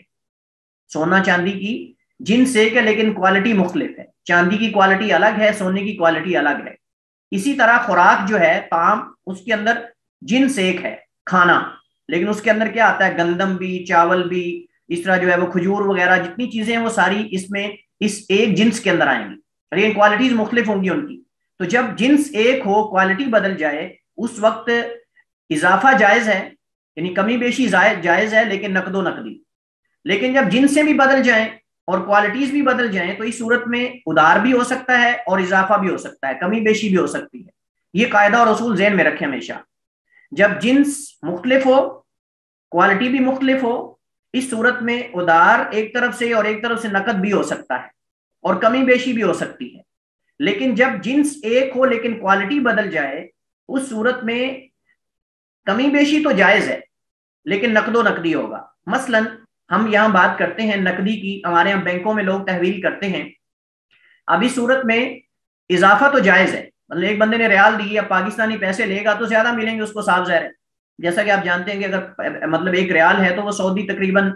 سونا چاندی کی جنس ایک ہے لیکن کوالٹی مختلف ہے، چاندی کی کوالٹی الگ ہے، سونے کی کوالٹی الگ ہے. اسی طرح خوراک جو ہے طعام، اس کے اندر جنس ایک ہے کھانا، لیکن اس کے اندر کیا آتا ہے؟ گندم بھی، چاول بھی، اس طرح جو ہے وہ کھجور وغیرہ جتنی چیزیں ہیں وہ ساری اس میں اس ایک جنس کے اندر آئیں گی، لیکن کوالٹیز مختلف ہوں گی ان کی. تو جب جنس ایک ہو کوالٹی بدل جائے اس وقت اضافہ جائز ہے، یعنی کمی بیشی جائز ہے لیکن نقد و نقدی. لیکن جب جنسیں بھی بدل جائیں اور کوالٹیز بھی بدل جائیں تو اس صورت میں ادار بھی ہو سکتا ہے اور اضافہ بھی ہو سکتا ہے، کمی بیشی بھی ہو سکتی ہے. یہ قاعدہ اور اصول ذہن میں رکھیں ہمیشہ. جب جنس مختلف ہو، کوالٹی بھی مختلف ہو، اس صورت میں ادار ایک طرف سے اور ایک طرف سے نقد بھی ہو سکتا ہے اور کمی بیشی بھی ہو سکتی ہے. لیکن جب جنس ایک ہو لیکن کوالٹی بدل جائے اس صورت میں کمی بیشی تو جائز ہے لیکن نقد و نقدی ہوگا. مثلا ہم یہاں بات کرتے ہیں نقدی کی، ہمارے یہاں بینکوں میں لوگ تحویل کرتے ہیں. اب اس صورت میں اضافہ تو جائز ہے، مطلب ایک بندے نے ریال دی، اب پاکستانی پیسے لے گا تو زیادہ ملیں گے اس کو، صاف ظاہر ہے. جیسا کہ آپ جانتے ہیں کہ اگر مطلب ایک ریال ہے تو وہ سعودی تقریباً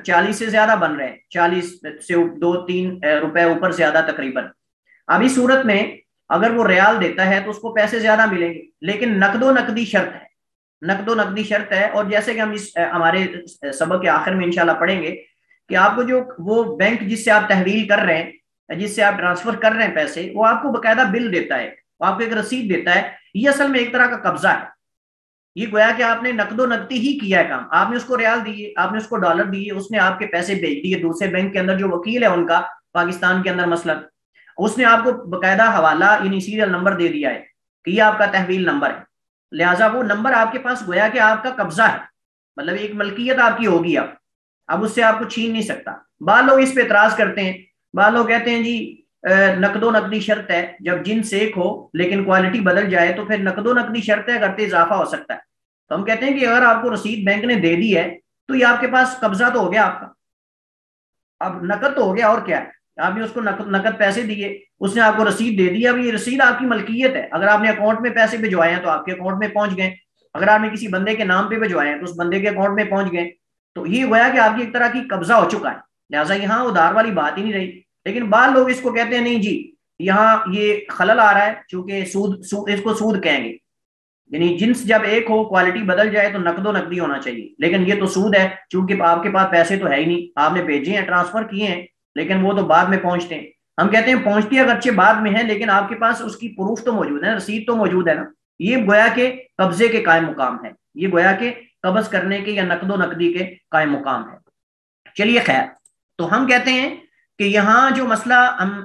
40 سے زیادہ بن رہے ہیں، 40 سے 2-3 روپے اوپر زیادہ تقریباً. اب اس صورت میں اگر وہ ریال دیتا ہے تو اس کو پیسے زیادہ ملیں گے، لیکن نقد و نقدی شرط ہے، نقد و نقدی شرط ہے. اور جیسے کہ ہم اس ہمارے سبق کے آخر میں انشاءاللہ پڑھیں گے کہ آپ کو جو وہ بینک جس سے آپ تحویل کر رہے ہیں، جس سے آپ ٹرانسفر کر رہے ہیں پیسے، وہ آپ کو باقاعدہ بل دیتا ہے، وہ آپ کو ایک رسید دیتا ہے. یہ اصل میں ایک طرح کا قبضہ ہے. یہ گویا کہ آپ نے نقد و نقدی ہی کیا ہے کام. آپ نے اس کو ریال دیے، آپ نے اس کو ڈالر دیے، اس نے آپ کے پیسے بھیج دیے دوسرے بینک کے اندر جو وکیل ہے ان کا پاکستان کے اندر، مثلا اس نے آپ کو باقاعدہ حوالہ یعنی سیریل نمبر دے دیا ہے کہ یہ آپ کا تحویل نمبر ہے. لہٰذا وہ نمبر آپ کے پاس گویا کہ آپ کا قبضہ ہے، مطلب ایک ملکیت آپ کی ہوگی. اب اس سے آپ کو چھین نہیں سکتا. بعض لوگ اس پہ اعتراض کرتے ہیں، بعض لوگ کہتے ہیں جی نقد و نقدی شرط ہے، جب جنس ایک ہو لیکن کوالٹی بدل جائے تو پھر نقد و نقدی شرط ہے، کرتے اضافہ ہو سکتا ہے. تو ہم کہتے ہیں کہ اگر آپ کو رسید بینک نے دے دی ہے تو یہ آپ کے پاس قبضہ تو ہو گیا آپ کا، اب نقد تو ہو گیا، اور کیا ہے؟ آپ نے اس کو نقد پیسے دیے، اس نے آپ کو رسید دے دی، اب یہ رسید آپ کی ملکیت ہے. اگر آپ نے اکاؤنٹ میں پیسے بھجوائے ہیں تو آپ کے اکاؤنٹ میں پہنچ گئے، اگر آپ نے کسی بندے کے نام پہ بھجوائے ہیں تو اس بندے کے اکاؤنٹ میں پہنچ گئے. تو یہ گویا کہ آپ کی ایک طرح کی قبضہ ہو چکا ہے، لہٰذا یہاں ادار والی بات ہی نہیں رہی. لیکن بعض لوگ اس کو کہتے ہیں نہیں جی یہاں یہ خلل آ رہا ہے، چونکہ سود اس کو سود کہیں گے، یعنی جنس جب ایک ہو کوالٹی بدل جائے تو نقد و نقدی ہونا چاہیے، لیکن یہ تو سود ہے چونکہ آپ کے پاس پیسے تو ہے ہی نہیں، آپ نے بھیجے ہیں، ٹرانسفر کیے ہیں، لیکن وہ تو بعد میں پہنچتے ہیں. ہم کہتے ہیں پہنچتی اگرچہ بعد میں ہے لیکن آپ کے پاس اس کی پروف تو موجود ہے، رسید تو موجود ہے نا. یہ گویا کہ قبضے کے قائم مقام ہے، یہ گویا کہ قبض کرنے کے یا نقد و نقدی کے قائم مقام ہے. چلیے خیر، تو ہم کہتے ہیں کہ یہاں جو مسئلہ ہم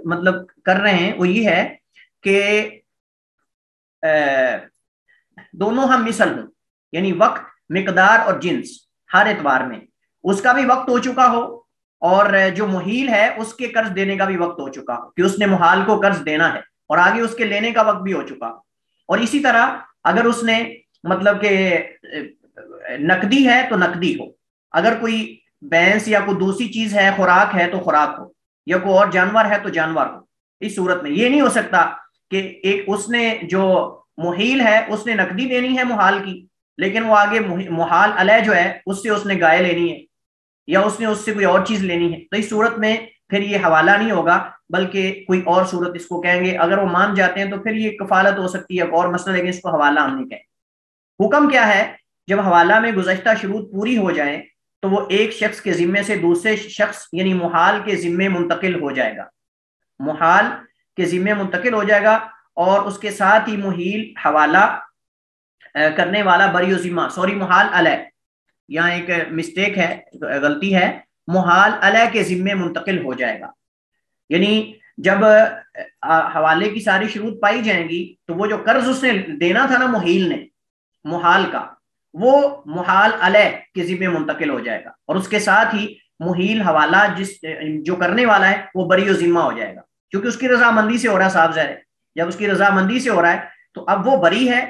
مطلب کر رہے ہیں وہ یہ ہے کہ دونوں ہم مثل ہوں، یعنی وقت، مقدار اور جنس ہر اعتبار میں اس کا بھی وقت ہو چکا ہو، اور جو محیل ہے اس کے قرض دینے کا بھی وقت ہو چکا ہو کہ اس نے محال کو قرض دینا ہے، اور آگے اس کے لینے کا وقت بھی ہو چکا ہو. اور اسی طرح اگر اس نے مطلب کہ نقدی ہے تو نقدی ہو، اگر کوئی بینس یا کوئی دوسری چیز ہے، خوراک ہے تو خوراک ہو، یا کوئی اور جانور ہے تو جانور ہو. اس صورت میں یہ نہیں ہو سکتا کہ ایک اس نے جو محیل ہے اس نے نقدی دینی ہے محال کی، لیکن وہ آگے محال علیہ جو ہے اس نے گائے لینی ہے یا اس نے اس سے کوئی اور چیز لینی ہے. تو اس صورت میں پھر یہ حوالہ نہیں ہوگا بلکہ کوئی اور صورت اس کو کہیں گے. اگر وہ مان جاتے ہیں تو پھر یہ کفالت ہو سکتی ہے اور مسئلہ، لیکن اس کو حوالہ ہم نہیں کہیں. حکم کیا ہے؟ جب حوالہ میں گزشتہ شروط پوری ہو جائیں تو وہ ایک شخص کے ذمے سے دوسرے شخص یعنی محال کے ذمے منتقل ہو جائے گا، محال کے ذمے منتقل ہو جائے گا، اور اس کے ساتھ ہی محیل حوالہ کرنے والا بری و ذمہ، سوری محال علیہ، یہاں ایک مسٹیک ہے، غلطی ہے، محال علیہ کے ذمے منتقل ہو جائے گا۔ یعنی جب حوالے کی ساری شروط پائی جائیں گی تو وہ جو قرض اس نے دینا تھا نا محیل نے، محال کا، وہ محال علیہ کے ذمے منتقل ہو جائے گا، اور اس کے ساتھ ہی محیل حوالہ جو کرنے والا ہے وہ بری و ذمہ ہو جائے گا، کیونکہ اس کی رضامندی سے ہو رہا ہے، صاحب ظاہر ہے جب اس کی رضامندی سے ہو رہا ہے تو اب وہ بری ہے۔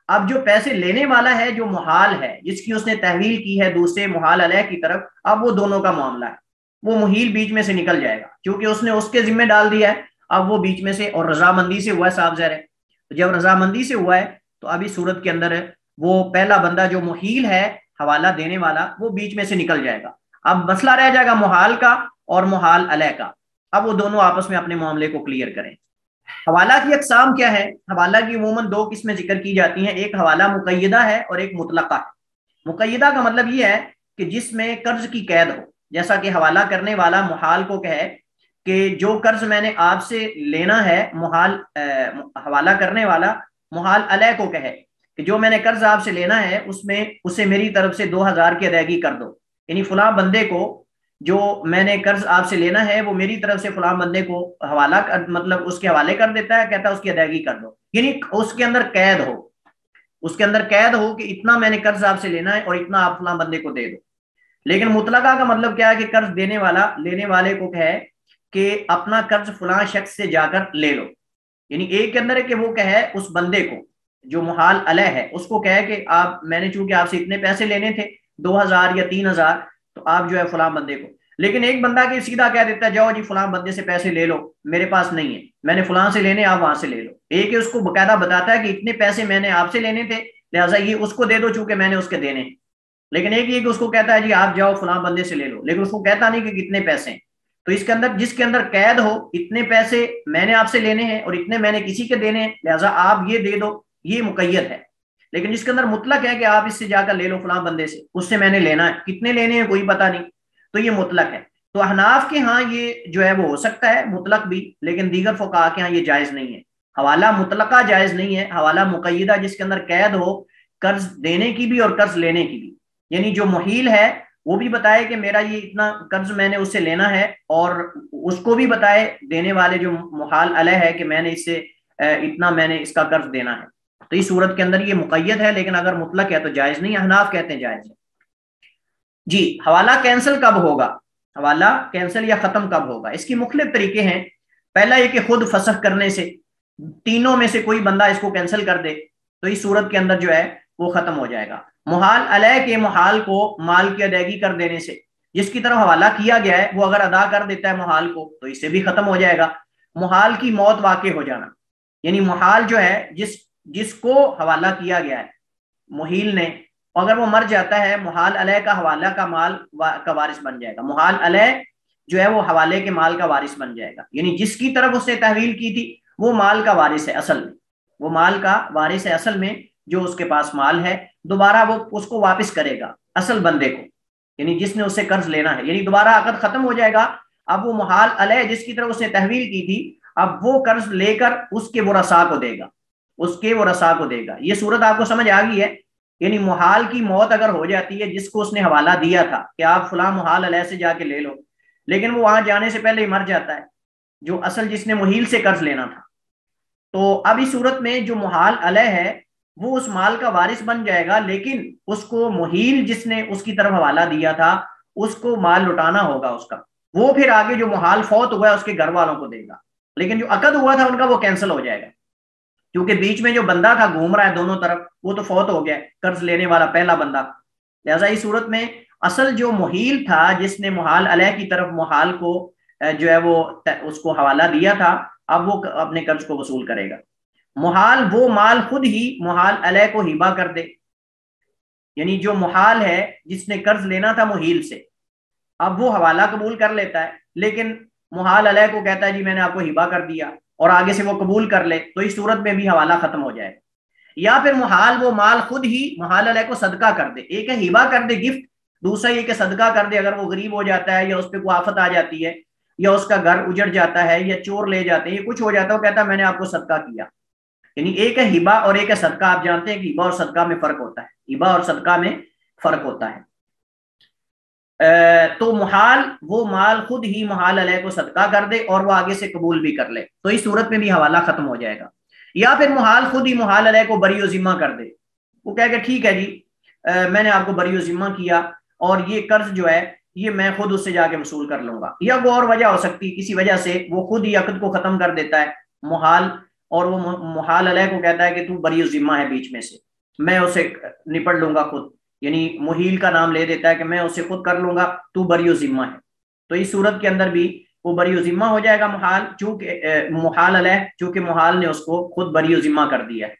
اب جو پیسے لینے والا ہے جو محال ہے، جس کی اس نے تحویل کی ہے دوسرے محال علیہ کی طرف، اب وہ دونوں کا معاملہ ہے، وہ محیل بیچ میں سے نکل جائے گا، کیونکہ اس نے اس کے ذمہ ڈال دیا ہے، اب وہ بیچ میں سے، اور رضامندی سے ہوا ہے، صاحب ظاہر ہے، جب رضامندی سے ہوا ہے تو اب اس صورت کے اندر وہ پہلا بندہ جو محیل ہے حوالہ دینے والا وہ بیچ میں سے نکل جائے گا۔ اب مسئلہ رہ جائے گا محال کا اور محال علیہ کا، اب وہ دونوں آپس میں اپنے معاملے کو کلیئر کریں۔ حوالہ کی اقسام کیا ہے؟ حوالہ کی عموماً دو قسمیں ذکر کی جاتی ہیں، ایک حوالہ مقیدہ ہے اور ایک مطلقہ ہے۔ مقیدہ کا مطلب یہ ہے کہ جس میں قرض کی قید ہو، جیسا کہ حوالہ کرنے والا محال کو کہے کہ جو قرض میں نے آپ سے لینا ہے، محال حوالہ کرنے والا محال علیہ کو کہے کہ جو میں نے قرض آپ سے لینا ہے اس میں اسے میری طرف سے 2000 کی ادائیگی کر دو، یعنی فلاں بندے کو جو میں نے قرض آپ سے لینا ہے وہ میری طرف سے فلاں بندے کو حوالہ مطلب اس کے حوالے کر دیتا ہے، کہتا ہے اس کی ادائیگی کر دو، یعنی اس کے اندر قید ہو، اس کے اندر قید ہو کہ اتنا میں نے قرض آپ سے لینا ہے اور اتنا آپ فلاں بندے کو دے دو۔ لیکن مطلقہ کا مطلب کیا ہے کہ قرض دینے والا لینے والے کو کہے کہ اپنا قرض فلاں شخص سے جا کر لے لو، یعنی ایک کے اندر ہے کہ وہ کہے اس بندے کو جو محال علیہ ہے اس کو کہے کہ آپ میں نے چونکہ آپ سے اتنے پیسے لینے تھے 2000 یا 3000 تو آپ جو ہے فلاں بندے کو، لیکن ایک بندہ کہ سیدھا کہہ دیتا ہے جاؤ جی فلاں بندے سے پیسے لے لو، میرے پاس نہیں ہے، میں نے فلاں سے لینے، آپ وہاں سے لے لو۔ ایک اس کو باقاعدہ بتاتا ہے کہ اتنے پیسے میں نے آپ سے لینے تھے لہٰذا یہ اس کو دے دو چونکہ میں نے اس کے دینے، لیکن ایک یہ کہ اس کو کہتا ہے جی آپ جاؤ فلاں بندے سے لے لو، لیکن اس کو کہتا نہیں کہ کتنے پیسے ہیں۔ تو اس کے اندر جس کے اندر قید ہو اتنے پیسے میں نے آپ سے لینے ہیں اور اتنے میں نے کسی کے دینے ہیں لہٰذا آپ یہ دے دو، یہ مقید ہے۔ لیکن جس کے اندر مطلق ہے کہ آپ اس سے جا کر لے لو فلاں بندے سے، اس سے میں نے لینا ہے، کتنے لینے ہیں کوئی پتہ نہیں، تو یہ مطلق ہے۔ تو احناف کے ہاں یہ جو ہے وہ ہو سکتا ہے مطلق بھی، لیکن دیگر فقہاء کے ہاں یہ جائز نہیں ہے، حوالہ مطلقہ جائز نہیں ہے، حوالہ مقیدہ جس کے اندر قید ہو قرض دینے کی بھی اور قرض لینے کی بھی، یعنی جو محیل ہے وہ بھی بتائے کہ میرا یہ اتنا قرض میں نے اس سے لینا ہے، اور اس کو بھی بتائے دینے والے جو محال علیہ ہے کہ میں نے اس سے اتنا میں نے اس کا قرض دینا ہے، تو اس صورت کے اندر یہ مقید ہے، لیکن اگر مطلق ہے تو جائز نہیں، احناف کہتے ہیں جائز ہے۔ جی، حوالہ کینسل کب ہوگا؟ حوالہ کینسل یا ختم کب ہوگا؟ اس کی مختلف طریقے ہیں۔ پہلا یہ کہ خود فسخ کرنے سے، تینوں میں سے کوئی بندہ اس کو کینسل کر دے تو اس صورت کے اندر جو ہے وہ ختم ہو جائے گا۔ محال علیہ کے محال کو مال کی ادائیگی کر دینے سے، جس کی طرف حوالہ کیا گیا ہے وہ اگر ادا کر دیتا ہے محال کو تو اس سے بھی ختم ہو جائے گا۔ محال کی موت واقع ہو جانا، یعنی محال جو ہے جس کو حوالہ کیا گیا ہے محیل نے، اگر وہ مر جاتا ہے محال علیہ کا حوالہ کا مال کا وارث بن جائے گا، محال علیہ جو ہے وہ حوالے کے مال کا وارث بن جائے گا، یعنی جس کی طرف اس نے تحویل کی تھی وہ مال کا وارث ہے اصل میں، وہ مال کا وارث ہے اصل میں، جو اس کے پاس مال ہے دوبارہ وہ اس کو واپس کرے گا اصل بندے کو، یعنی جس نے اس سے قرض لینا ہے، یعنی دوبارہ عقد ختم ہو جائے گا۔ اب وہ محال علیہ جس کی طرف اس نے تحویل کی تھی اب وہ قرض لے کر اس کے ورثاء کو دے گا، اس کے ورثاء کو دے گا۔ یہ صورت آپ کو سمجھ آ گئی ہے؟ یعنی محال کی موت اگر ہو جاتی ہے جس کو اس نے حوالہ دیا تھا کہ آپ فلاں محال علیہ سے جا کے لے لو، لیکن وہ وہاں جانے سے پہلے ہی مر جاتا ہے جو اصل جس نے محیل سے قرض لینا تھا، تو اب اس صورت میں جو محال علیہ ہے وہ اس مال کا وارث بن جائے گا، لیکن اس کو محیل جس نے اس کی طرف حوالہ دیا تھا اس کو مال لٹانا ہوگا اس کا، وہ پھر آگے جو محال فوت ہوا ہے اس کے گھر والوں کو دے گا، لیکن جو عقد ہوا تھا ان کا وہ کینسل ہو جائے گا، کیونکہ بیچ میں جو بندہ تھا گھوم رہا ہے دونوں طرف وہ تو فوت ہو گیا، قرض لینے والا پہلا بندہ، لہذا اس صورت میں اصل جو محیل تھا جس نے محال علیہ کی طرف محال کو جو ہے وہ اس کو حوالہ دیا تھا اب وہ اپنے قرض کو وصول کرے گا۔ محال وہ مال خود ہی محال علیہ کو ہبہ کر دے، یعنی جو محال ہے جس نے قرض لینا تھا محیل سے اب وہ حوالہ قبول کر لیتا ہے، لیکن محال علیہ کو کہتا ہے جی میں نے آپ کو ہبہ کر دیا، اور آگے سے وہ قبول کر لے تو اس صورت میں بھی حوالہ ختم ہو جائے گا۔ یا پھر محال وہ مال خود ہی محال علیہ کو صدقہ کر دے، ایک ہے ہبہ کر دے گفٹ، دوسرا یہ کہ صدقہ کر دے اگر وہ غریب ہو جاتا ہے یا اس پہ کوئی آفت آ جاتی ہے یا اس کا گھر اجڑ جاتا ہے یا چور لے جاتے ہیں، یہ کچھ ہو جاتا ہے، وہ کہتا ہے میں نے آپ کو صدقہ کیا. یعنی ایک ہے ہبہ اور ایک ہے صدقہ. آپ جانتے ہیں کہ ہبہ اور صدقہ میں فرق ہوتا ہے، ہبہ اور صدقہ میں فرق ہوتا ہے. تو محال وہ مال خود ہی محال علیہ کو صدقہ کر دے اور وہ آگے سے قبول بھی کر لے، تو اس صورت میں بھی حوالہ ختم ہو جائے گا. یا پھر محال خود ہی محال علیہ کو بری و ذمہ کر دے، وہ کہے کہ ٹھیک ہے جی میں نے آپ کو بری و ذمہ کیا اور یہ قرض جو ہے یہ میں خود اس سے جا کے وصول کر لوں گا. یا وہ اور وجہ ہو سکتی، کسی وجہ سے وہ خود ہی عقد کو ختم کر دیتا ہے محال، اور وہ محال علیہ کو کہتا ہے کہ تو بری و ذمہ ہے بیچ میں سے، میں اسے نپٹ لوں گا خود. یعنی محیل کا نام لے دیتا ہے کہ میں اسے خود کر لوں گا، تو بری و ذمہ ہے. تو اس صورت کے اندر بھی وہ بری و ذمہ ہو جائے گا محال، چونکہ محال علیہ، چونکہ محال نے اس کو خود بری و ذمہ کر دیا ہے.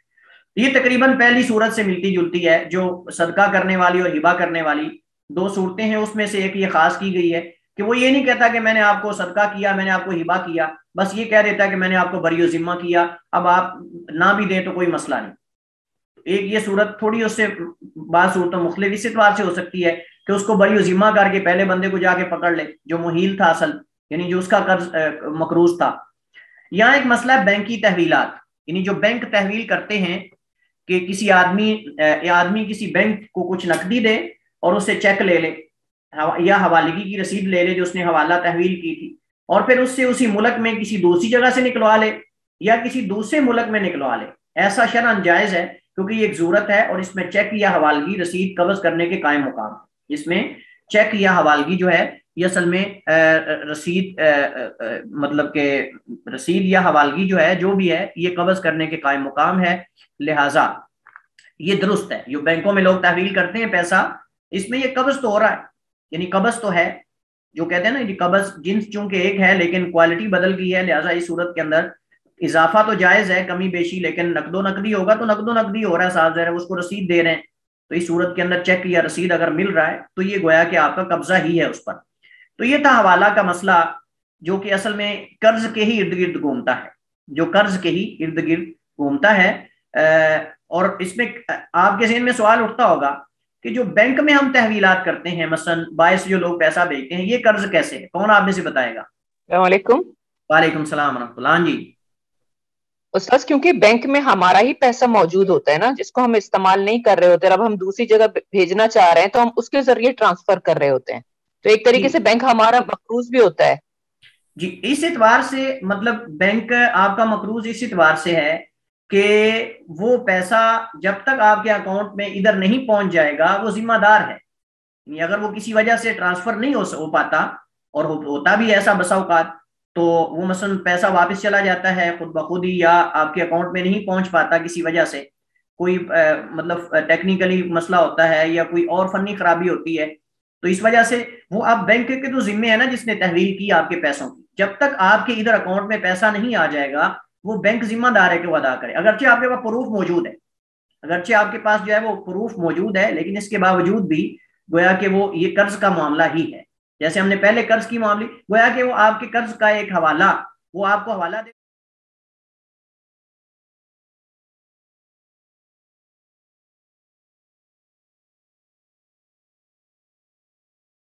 یہ تقریباً پہلی صورت سے ملتی جلتی ہے جو صدقہ کرنے والی اور ہبہ کرنے والی دو صورتیں ہیں، اس میں سے ایک یہ خاص کی گئی ہے کہ وہ یہ نہیں کہتا کہ میں نے آپ کو صدقہ کیا، میں نے آپ کو ہبہ کیا، بس یہ کہہ دیتا ہے کہ میں نے آپ کو بری و ذمہ کیا، اب آپ نہ بھی دیں تو کوئی مسئلہ نہیں. ایک یہ صورت تھوڑی اس سے بعض صورتوں مختلف اس اعتبار سے ہو سکتی ہے کہ اس کو بری و ذمہ کر کے پہلے بندے کو جا کے پکڑ لے جو محیل تھا اصل، یعنی جو اس کا قرض مقروض تھا. یہاں ایک مسئلہ ہے بینک کی تحویلات، یعنی جو بینک تحویل کرتے ہیں کہ کسی آدمی کسی بینک کو کچھ نقدی دے اور اس سے چیک لے لے یا حوالگی کی رسید لے لے جو اس نے حوالہ تحویل کی تھی، اور پھر اس سے اسی ملک میں کسی دوسری جگہ سے نکلوا لے یا کسی دوسرے ملک میں نکلوا لے. ایسا شرعاً جائز ہے کیونکہ یہ ایک ضرورت ہے اور اس میں چیک یا حوالگی رسید قبض کرنے کے قائم مقام. اس میں چیک یا حوالگی جو ہے یہ اصل میں رسید مطلب کہ رسید یا حوالگی جو ہے جو بھی ہے یہ قبض کرنے کے قائم مقام ہے. لہٰذا یہ درست ہے. جو بینکوں میں لوگ تحویل کرتے ہیں پیسہ، اس میں یہ قبض تو ہو رہا ہے، یعنی قبض تو ہے، جو کہتے ہیں نا یہ قبض جنس چونکہ ایک ہے لیکن کوالٹی بدل گئی ہے، لہٰذا اس صورت کے اندر اضافہ تو جائز ہے کمی بیشی، لیکن نقد و نقدی ہوگا تو نقد و نقدی ہو رہا ہے، صاحب ظاہر ہے اس کو رسید دے رہے ہیں، تو اس صورت کے اندر چیک یا رسید اگر مل رہا ہے تو یہ گویا کہ آپ کا قبضہ ہی ہے اس پر. تو یہ تھا حوالہ کا مسئلہ جو کہ اصل میں قرض کے ہی ارد گرد گھومتا ہے، جو قرض کے ہی ارد گرد گھومتا ہے. اور اس میں آپ کے ذہن میں سوال اٹھتا ہوگا کہ جو بینک میں ہم تحویلات کرتے ہیں مثلا باعث جو لوگ پیسہ بھیجتے ہیں، یہ قرض کیسے ہے؟ کون آپ میں سے بتائے گا؟ السلام علیکم. وعلیکم السلام ورحمۃ اللہ. جی استاذ، کیونکہ بینک میں ہمارا ہی پیسہ موجود ہوتا ہے نا جس کو ہم استعمال نہیں کر رہے ہوتے، اب ہم دوسری جگہ بھیجنا چاہ رہے ہیں تو ہم اس کے ذریعے ٹرانسفر کر رہے ہوتے ہیں، تو ایک طریقے سے بینک ہمارا مقروض بھی ہوتا ہے. جی اس اعتبار سے مطلب بینک آپ کا مقروض اس اعتبار سے ہے کہ وہ پیسہ جب تک آپ کے اکاؤنٹ میں ادھر نہیں پہنچ جائے گا وہ ذمہ دار ہے. یعنی اگر وہ کسی وجہ سے ٹرانسفر نہیں ہو پاتا، اور ہوتا بھی ایسا بسا اوقات، تو وہ مثلا پیسہ واپس چلا جاتا ہے خود بخود ہی، یا آپ کے اکاؤنٹ میں نہیں پہنچ پاتا کسی وجہ سے، کوئی مطلب ٹیکنیکلی مسئلہ ہوتا ہے یا کوئی اور فنی خرابی ہوتی ہے، تو اس وجہ سے وہ آپ بینک کے تو ذمے ہے نا جس نے تحویل کی آپ کے پیسوں کی. جب تک آپ کے ادھر اکاؤنٹ میں پیسہ نہیں آ جائے گا وہ بینک ذمہ دار ہے کہ وہ ادا کرے، اگرچہ آپ کے پاس پروف موجود ہے، اگرچہ آپ کے پاس جو ہے وہ پروف موجود ہے، لیکن اس کے باوجود بھی گویا کہ وہ یہ قرض کا معاملہ ہی ہے. جیسے ہم نے پہلے قرض کی معاملے، گویا کہ وہ آپ کے قرض کا ایک حوالہ، وہ آپ کو حوالہ دے